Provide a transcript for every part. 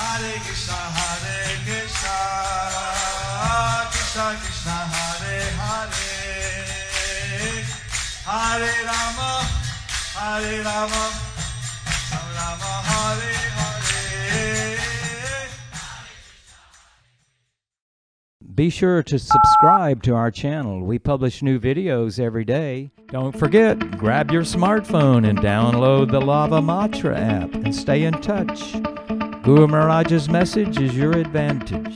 Hare Krishna Krishna Krishna Hare Hare Hare Rama Rama Rama Hare Hare. Be sure to subscribe to our channel. We publish new videos every day. Don't forget, grab your smartphone and download the Lava Matra app and stay in touch. Guru Maharaj's message is your advantage.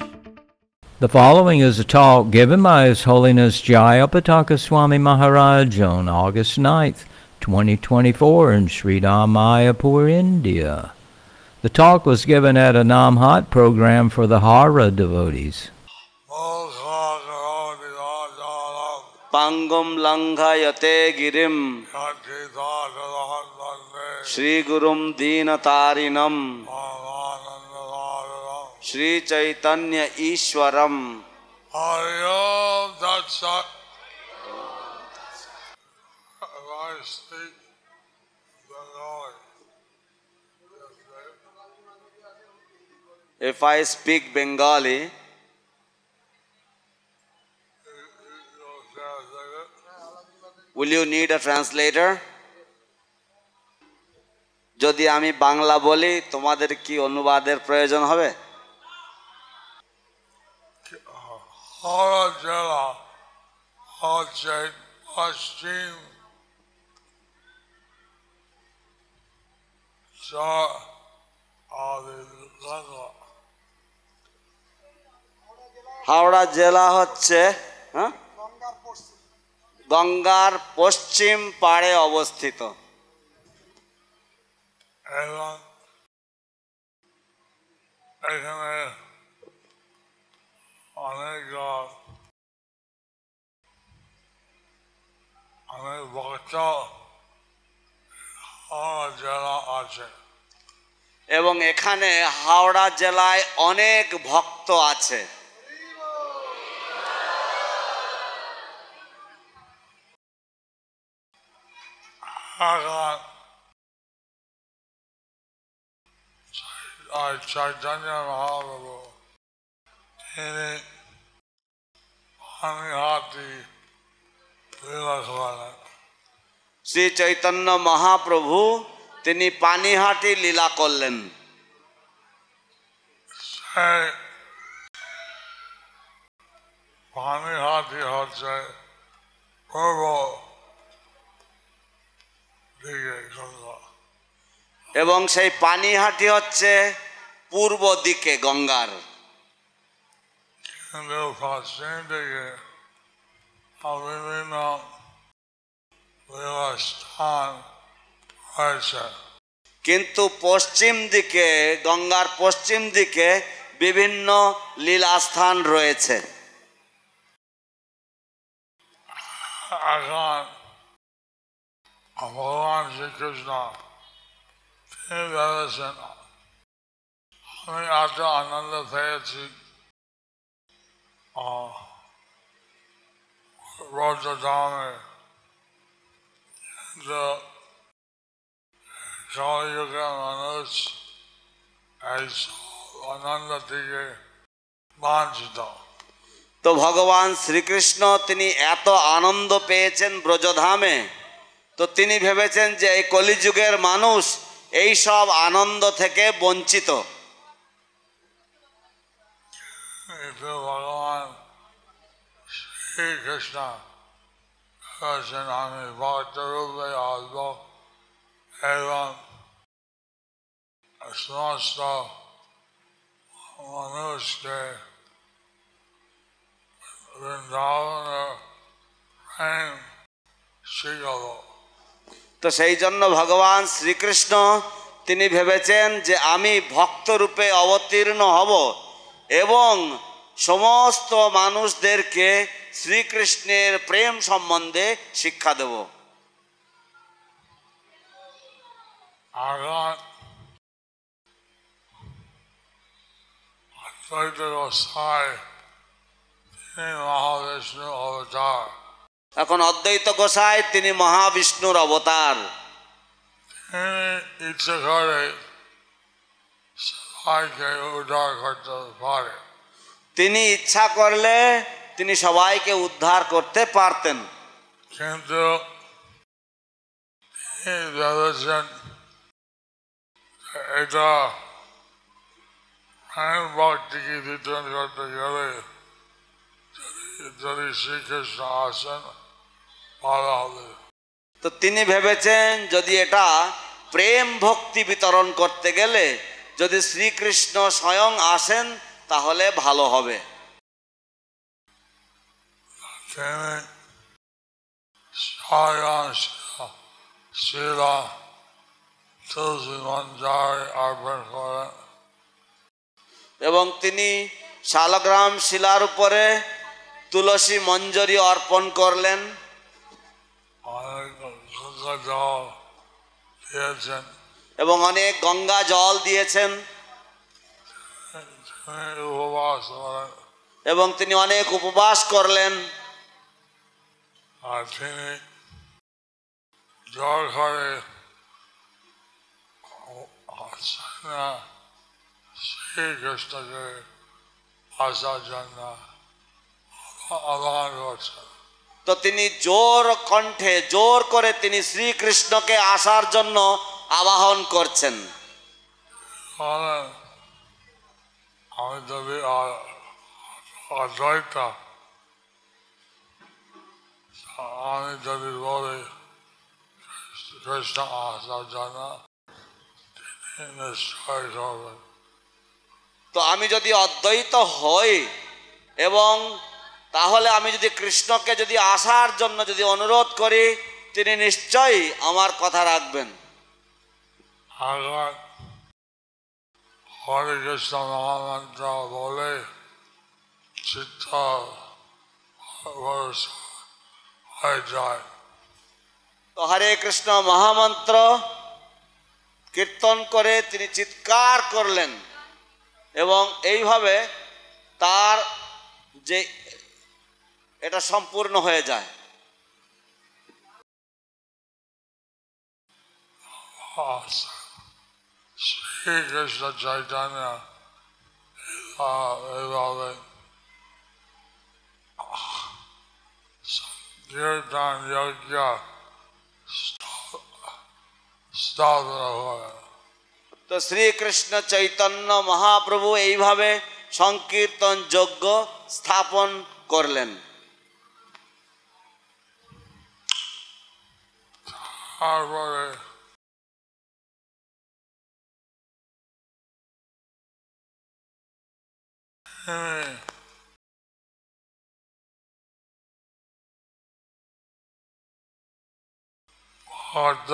The following is a talk given by His Holiness Jayapataka Swami Maharaj on August 9th, 2024 in Sri Mayapur, India. The talk was given at a Namhat program for the Hara devotees. Pangum Langhayate Girim Shri Gurum Dinatarinam Shri Chaitanya Ishwaram. Hariom Datsat. I speak Bengali. If I speak Bengali, will you need a translator? যদি আমি বাংলা বলি তোমাদের কি অনুবাদের প্রয়োজন হবে? Hara jela hoche paschim sa adi Ganga. Howrah জেলা হচ্ছে গঙ্গার পশ্চিম পাড়ে অবস্থিত। এবং এখানে অনেক ভক্ত হাওড়া জেলা আছে। এবং এখানে হাওড়া জেলায় অনেক ভক্ত আছে। চৈতন্য মহাপ্রভু তিনি পানিহাটি লীলা করেন। শ্রী চৈতন্য মহাপ্রভু তিনি পানিহাটি লীলা করলেন। সেই পানিহাটি হচ্ছে পূর্ব দিকে গঙ্গা। এবং সেই পানিহাটি হচ্ছে পূর্ব দিকে গঙ্গার। কিন্তু পশ্চিম দিকে বিভিন্ন লীলাস্থান রয়েছে। কিন্তু পশ্চিম দিকে গঙ্গার পশ্চিম দিকে বিভিন্ন লীলাস্থান রয়েছে। এখন ভগবান শ্রীকৃষ্ণ তিনি ভেবেছেন আমি এত আনন্দ পেয়েছি ব্রজধামে, কিন্তু কলিযুগের মানুষ এইসব আনন্দ থেকে বঞ্চিত। তো ভগবান শ্রীকৃষ্ণ তিনি এত আনন্দ পেয়েছেন ব্রজধামে, তো তিনি ভেবেছেন যে এই কলিযুগের মানুষ এই সব আনন্দ থেকে বঞ্চিত। ভগবান শ্রীকৃষ্ণ ভেবেছেন আমি ভক্ত রূপে আসব এবং সমস্ত মানুষকে বৃন্দাবনের প্রেম শিখাব। তো সেই জন্য ভগবান শ্রীকৃষ্ণ তিনি ভেবেছেন যে আমি ভক্ত রূপে অবতীর্ণ হব এবং সমস্ত মানুষদেরকে শ্রীকৃষ্ণের প্রেম সম্বন্ধে শিক্ষা দেব। মহাবিষ্ণু অবতার। এখন অদ্বৈত গোসাই তিনি মহাবিষ্ণুর অবতার। ইচ্ছে করে সবাইকে উদ্ধার করতে পারে। তিনি ইচ্ছা করলে তিনি সবাইকে উদ্ধার করতে পারতেন, কিন্তু তিনি ভেবেছেন এটা প্রেম ভক্তিকে রিটার্ন করতে গেলে যদি শ্রীকৃষ্ণ আসেন ভালো হবে। তো তিনি ভেবেছেন যদি এটা প্রেম ভক্তি বিতরণ করতে গেলে যদি শ্রীকৃষ্ণ স্বয়ং আসেন তাহলে ভালো হবে। তিনি স্বয়ং শিলা তুলসী মঞ্জরি অর্পণ করেন এবং তিনি শালগ্রাম শিলার উপরে তুলসী মঞ্জরি অর্পণ করলেন, অনেক গঙ্গা জল দিয়েছেন, এবং অনেক গঙ্গা জল দিয়েছেন, তিনি উপবাস করেন এবং তিনি অনেক উপবাস করলেন। আর তিনি জোর করে শ্রীকৃষ্ণকে আসার জন্য আহ্বান করছেন। তো তিনি জোর কণ্ঠে জোর করে তিনি শ্রীকৃষ্ণকে আসার জন্য আবাহন করছেন। বলেন, আমি যদি অদ্বৈত, আমি যদি বলি কৃষ্ণ আসার জন্য তিনি নিশ্চয় করবেন। তো আমি যদি অদ্বৈত হই এবং তাহলে আমি যদি কৃষ্ণকে যদি আসার জন্য যদি অনুরোধ করি তিনি নিশ্চয়ই আমার কথা রাখবেন। আবার হরে কৃষ্ণ মহামন্ত্র বলে চিত্ত হয়ে যায়। তো হরে কৃষ্ণ মহামন্ত্র কীর্তন করে তিনি চিৎকার করলেন এবং এইভাবে তার যে এটা সম্পূর্ণ হয়ে যায়। শ্রীকৃষ্ণ চৈতন্য এইভাবে কীর্তন যজ্ঞ স্থাপন হয়। তো শ্রীকৃষ্ণ চৈতন্য মহাপ্রভু এইভাবে সংকীর্তন যজ্ঞ স্থাপন করলেন। তারপরে ভক্ত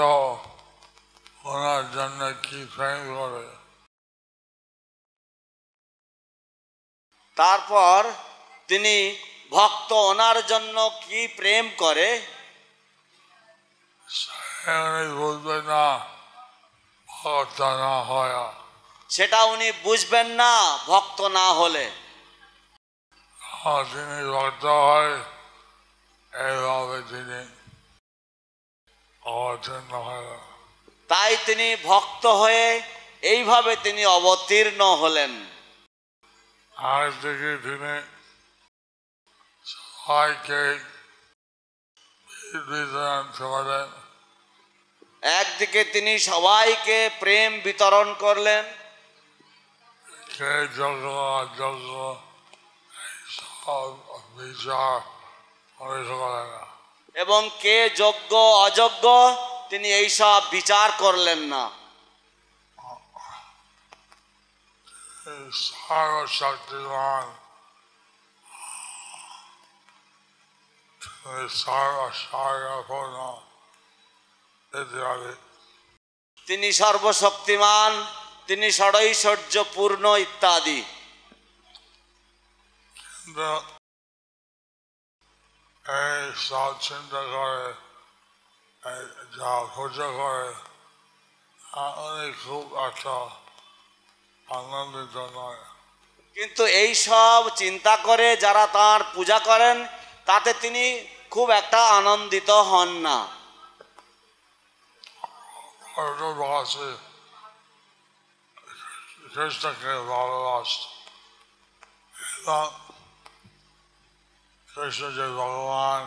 ওনার জন্য কি প্রেম করে, তারপর তিনি ভক্ত ওনার জন্য কি প্রেম করে উনি বুঝবেন না ভক্ত না হয়। সেটা উনি বুঝবেন না ভক্ত না হলে। তিনি ভক্ত হয় এইভাবে তিনি অবতীর্ণ হয়। তাই তিনি ভক্ত হয়ে এইভাবে তিনি অবতীর্ণ হলেন। আজ থেকে তিনি সবাইকে বিতরণ করেন। একদিকে তিনি সবাইকে প্রেম বিতরণ করলেন, কে যোগ্য অযোগ্য সব বিচার করেন না, এবং কে যোগ্য অযোগ্য তিনি এইসব বিচার করলেন না। সর্বশক্তিমান সর্বপূর্ণ ইত্যাদি। তিনি সর্বশক্তিমান, তিনি ষড়ৈশ্বর্যপূর্ণ ইত্যাদি। কিন্তু এই সব চিন্তা করে যা পূজা করে উনি খুব একটা আনন্দিত নয়। কিন্তু এই সব চিন্তা করে যারা তাঁর পূজা করেন তাতে তিনি খুব একটা আনন্দিত হন না। ভারতবাসী কৃষ্ণকে ভালোবাসত এবং কৃষ্ণ যে ভগবান,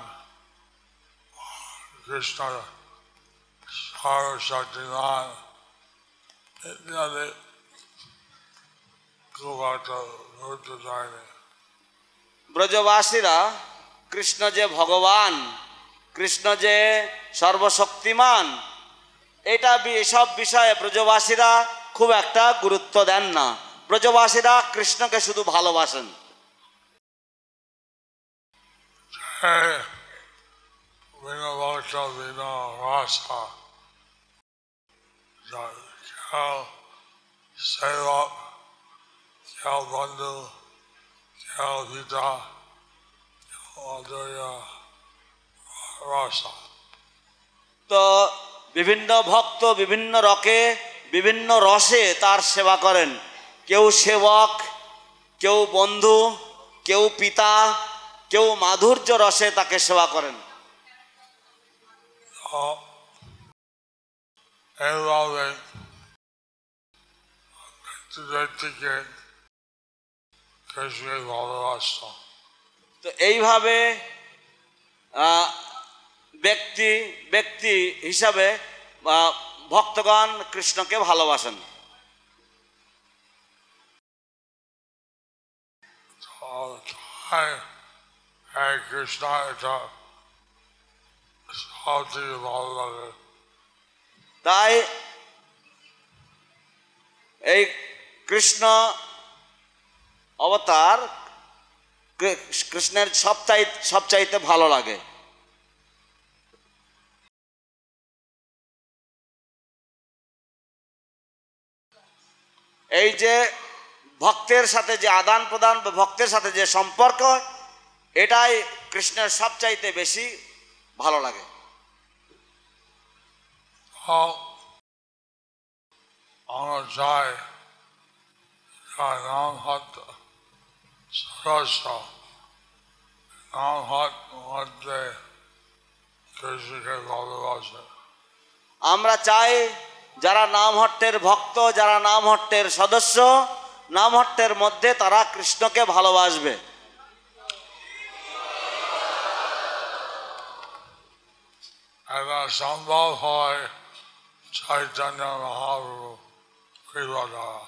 কৃষ্ণ সর্বশক্তিমান ইত্যাদি খুব একটা গুরুত্ব দেয়নি। ব্রজবাসীরা কৃষ্ণ যে ভগবান, কৃষ্ণ যে সর্বশক্তিমান, এসব বিষয়ে ব্রজবাসীরা খুব একটা গুরুত্ব দেন না। ব্রজবাসীরা কৃষ্ণকে শুধু ভালোবাসেন। বিনা ভক্ত বিনা রাসা, কেউ সেবক, কেউ বন্ধু, কেউ পিতা, কেউ অধৈর্য রাসা। তো বিভিন্ন ভক্ত বিভিন্ন বিভিন্ন রসে তার সেবা করেন। কেউ সেবক, কেউ বন্ধু, কেউ পিতা, কেউ মাধুর্য রসে তাকে সেবা করেন। এইভাবে ব্যক্তিকে কৃষ্ণকে ভালোবাসত। তো এইভাবে ব্যক্তি ব্যক্তি হিসাবে ভক্তগণ কৃষ্ণকে ভালোবাসেন। তাই কৃষ্ণ এটা সব থেকে ভালো লাগে। তাই এই কৃষ্ণ অবতার কৃষ্ণের সবচাইতে ভালো লাগে। এই যে ভক্তের সাথে যে আদান প্রদান বা ভক্তের সাথে যে সম্পর্ক, এটাই কৃষ্ণের সবচাইতে বেশি ভালো লাগে। আমরা চাই যার নাম হাত সদস্য, নাম হাত মধ্যে কৃষ্ণকে ভালোবাসে। আমরা চাই যারা নামহট্টের ভক্ত, যারা নামহট্টের সদস্য, নামহট্টের মধ্যে তারা কৃষ্ণকে ভালোবাসবে। এটা সম্ভব হয় চৈতন্য মহাপ্রভু কৃপা দ্বারা।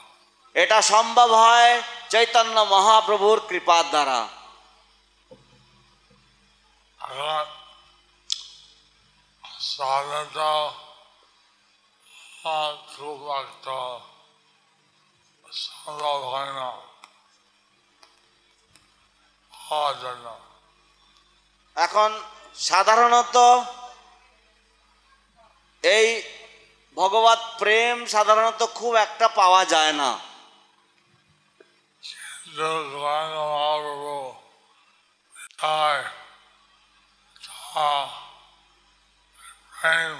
এটা সম্ভব হয় চৈতন্য মহাপ্রভুর কৃপার দ্বারা। সাধারণত খুব একটা সম্ভব হয় না হওয়ার জন্য। এখন সাধারণত এই ভগবত প্রেম সাধারণত খুব একটা পাওয়া যায় না। মহাপ্রভু প্রেম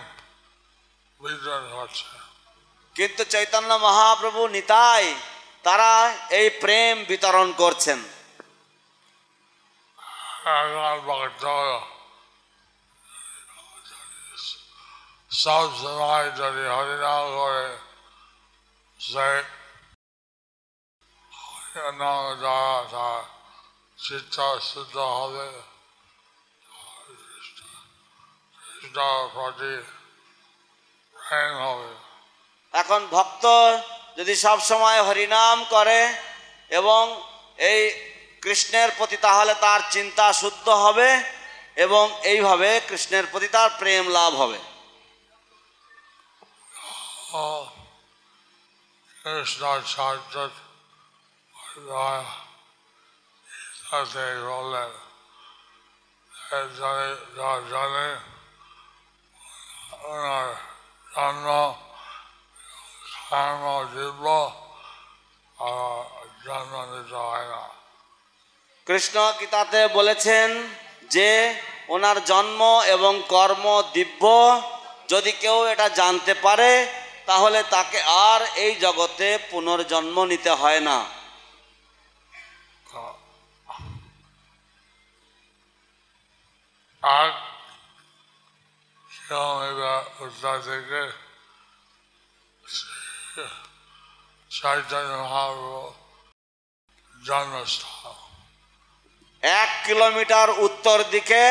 বিতরণ হচ্ছে। কিন্তু চৈতন্য মহাপ্রভু নিতাই তারা এই প্রেম বিতরণ করছেন। সব সময় যদি হরিনাম করে সে হরিনাম দ্বারা তার চিত্ত শুদ্ধ হবে, কৃষ্ণর প্রতি প্রেম হবে। এখন ভক্ত যদি সব সময় হরিনাম করে এবং এই কৃষ্ণের প্রতি, তাহলে তার চিন্তা শুদ্ধ হবে এবং এইভাবে কৃষ্ণের প্রতি তার প্রেম লাভ হবে। কৃষ্ণ চরিত্র বললেন জানে ওনার জন্ম কর্ম জীব জন্ম নিতে হয় না। কৃষ্ণ গীতাতে বলেছেন যে ওনার জন্ম এবং কর্ম দিব্য, যদি কেউ এটা জানতে পারে তাহলে তাকে আর এই জগতে পুনর্জন্ম নিতে হয় না। আর উত্তর থেকে Chaitanya Mahaprabhu জন্মস্থান। 1 কিলোমিটার উত্তর দিকে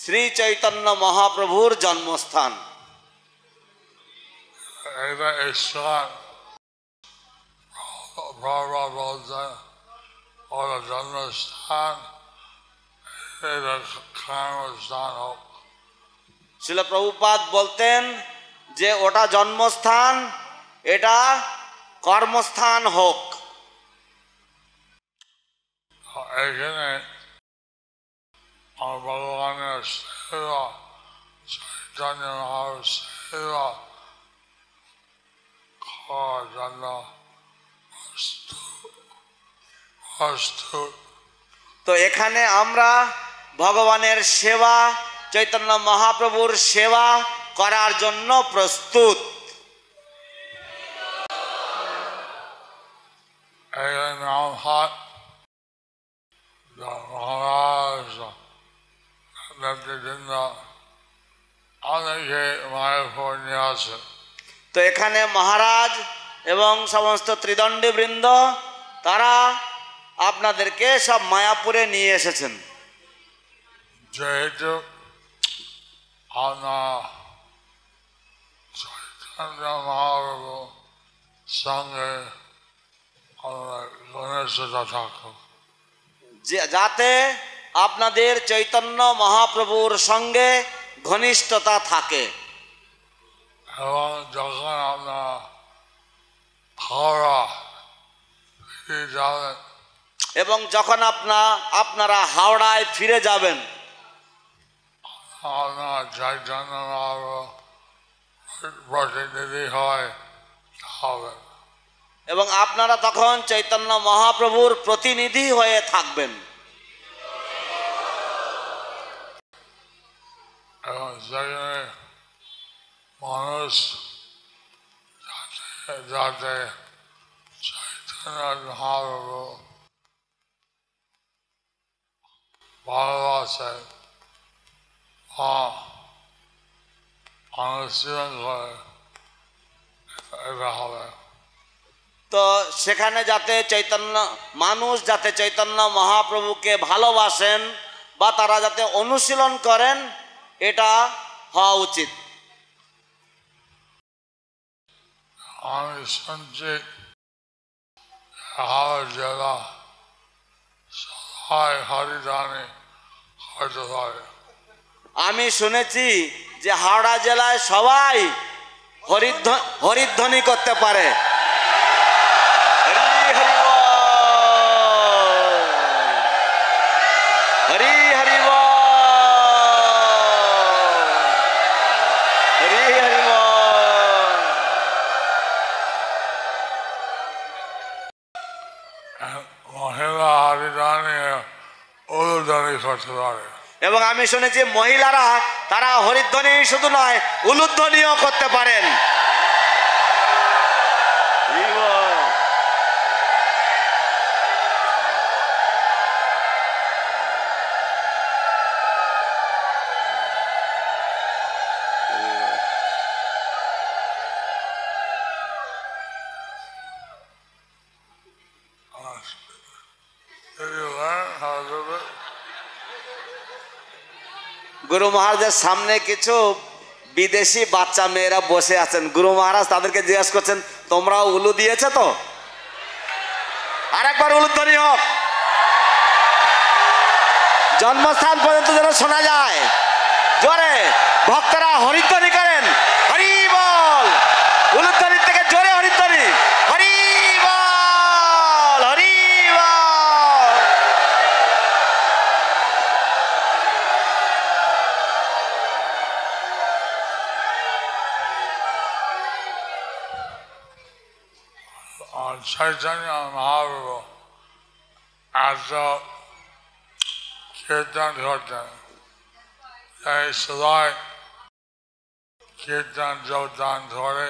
শ্রী চৈতন্য মহাপ্রভুর জন্মস্থান। এটা ঈশ্বর প্রভুপাদ বলতেন ওরা জন্মস্থান, এটা কর্মস্থান হোক। শিল প্রভুপাদ বলতেন যে ওটা জন্মস্থান, এটা কর্মস্থান হোক। এখানে ভগবানের সেবা, চৈতন্য মহাপ্রভুর সেবা করার জন্য প্রস্তুত। তো এখানে আমরা ভগবানের সেবা, চৈতন্য মহাপ্রভুর সেবা করার জন্য প্রস্তুত। এখানে নাম হয় মহারাজ নেতৃবৃন্দ অনেকে মায়াপুর নিয়ে আছে। তো এখানে মহারাজ এবং সমস্ত ত্রিদণ্ডী বৃন্দ তারা আপনাদেরকে সব মায়াপুরে নিয়ে এসেছেন। যেহেতু আমরা চৈতন্য মহাপ্রভু সঙ্গে ঘনিষ্ঠতা থাকুক, যাতে আপনাদের চৈতন্য মহাপ্রভুর সঙ্গে ঘনিষ্ঠতা থাকে। এবং যখন আমরা হাওড়া ফিরে যাবেন, এবং যখন আপনারা হাওড়ায় ফিরে যাবেন, আপনার চৈতন্য মহাপ্রভু প্রতিনিধি হয় হবে, এবং আপনারা তখন চৈতন্য মহাপ্রভুর প্রতিনিধি হয়ে থাকবেন। এবং সেখানে মানুষ যাতে চৈতন্য মহাপ্রভু ভালোবাসে বা অনুশীলন করে, এটা হবে। তো সেখানে যাতে মানুষ যাতে চৈতন্য মহাপ্রভুকে ভালোবাসেন বা তারা যাতে অনুশীলন করেন, এটা হওয়া উচিত। আমি শুনছি হাওড়া জেলা সবাই হরিদানি হতে পারে। আমি শুনেছি যে হাওড়া জেলায় সবাই হরিধ্বনি করতে পারে। হরি হরি বল, হরি হরি বল, হরি হরি বল। মহিলা হরিদানি উলুধ্বনি করতে পারে। এবং আমি শুনেছি মহিলারা তারা হরিধ্বনি শুধু নয়, উলুধ্বনিও করতে পারেন। গুরু মহারাজের সামনে কিছু বিদেশি বাচ্চা মেয়েরা বসে আছেন। গুরু মহারাজ তাদেরকে জিজ্ঞেস করছেন, তোমরাও উলু দিয়েছে তো? আরেকবার উলুধ্বনি হোক, জন্মস্থান পর্যন্ত যেন শোনা যায়। জোরে ভক্তরা হরিধ্বনি করেন, হরি বল। উলুধ্বনির থেকে জোরে হরিধ্বনি, হরি বল, হরি বল। আর চৈতন্য মহাপ্রভু এত কীর্তন করতেন, এই সবাই কীর্তন যোগদান ধরে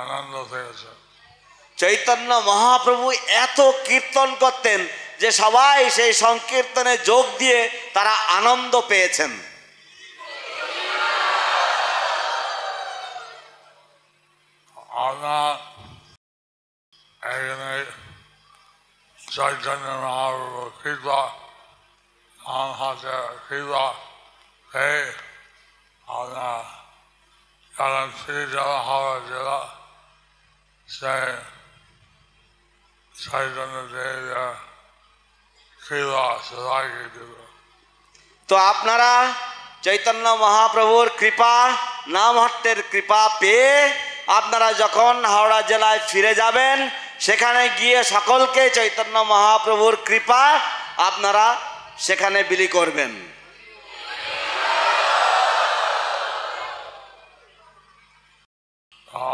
আনন্দ পেয়েছে। চৈতন্য মহাপ্রভু এত কীর্তন করতেন যে সবাই সেই সংকীর্তনে যোগ দিয়ে তারা আনন্দ পেয়েছেন। আপনার এখানে চৈতন্য মহাপ্রভু কৃপা নাম হাতে কৃপা এই আপনার কারণ শ্রীজলা হাওড়া জেলা সে চৈতন্য দেবের কৃপা সবাইকে দেব। তো আপনারা চৈতন্য মহাপ্রভুর কৃপা নামহট্টের কৃপা পেয়ে আপনারা যখন হাওড়া জেলায় ফিরে যাবেন সেখানে গিয়ে সকলকে চৈতন্য মহাপ্রভুর কৃপা আপনারা সেখানে বিলি করবেন।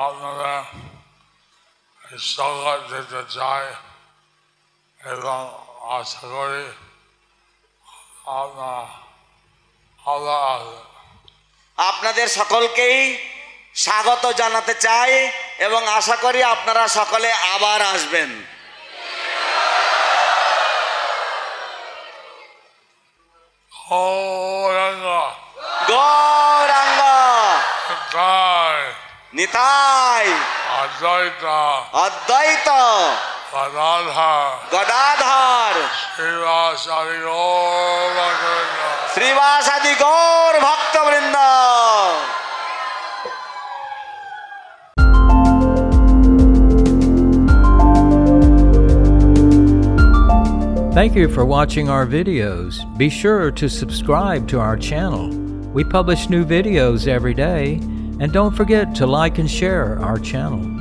আপনারা সরকার যেতে চায় এবং আশা করি আপনাদের সকলকেই স্বাগত জানাতে চাই এবং আশা করি আপনারা সকলে আবার আসবেন। গৌরাঙ্গ নিতাই অদ্বৈত অদ্বৈত গদাধর শ্রীবাসাদি গৌর ভক্তবৃন্দ। Thank you for watching our videos. Be sure to subscribe to our channel. We publish new videos every day, and don't forget to like and share our channel.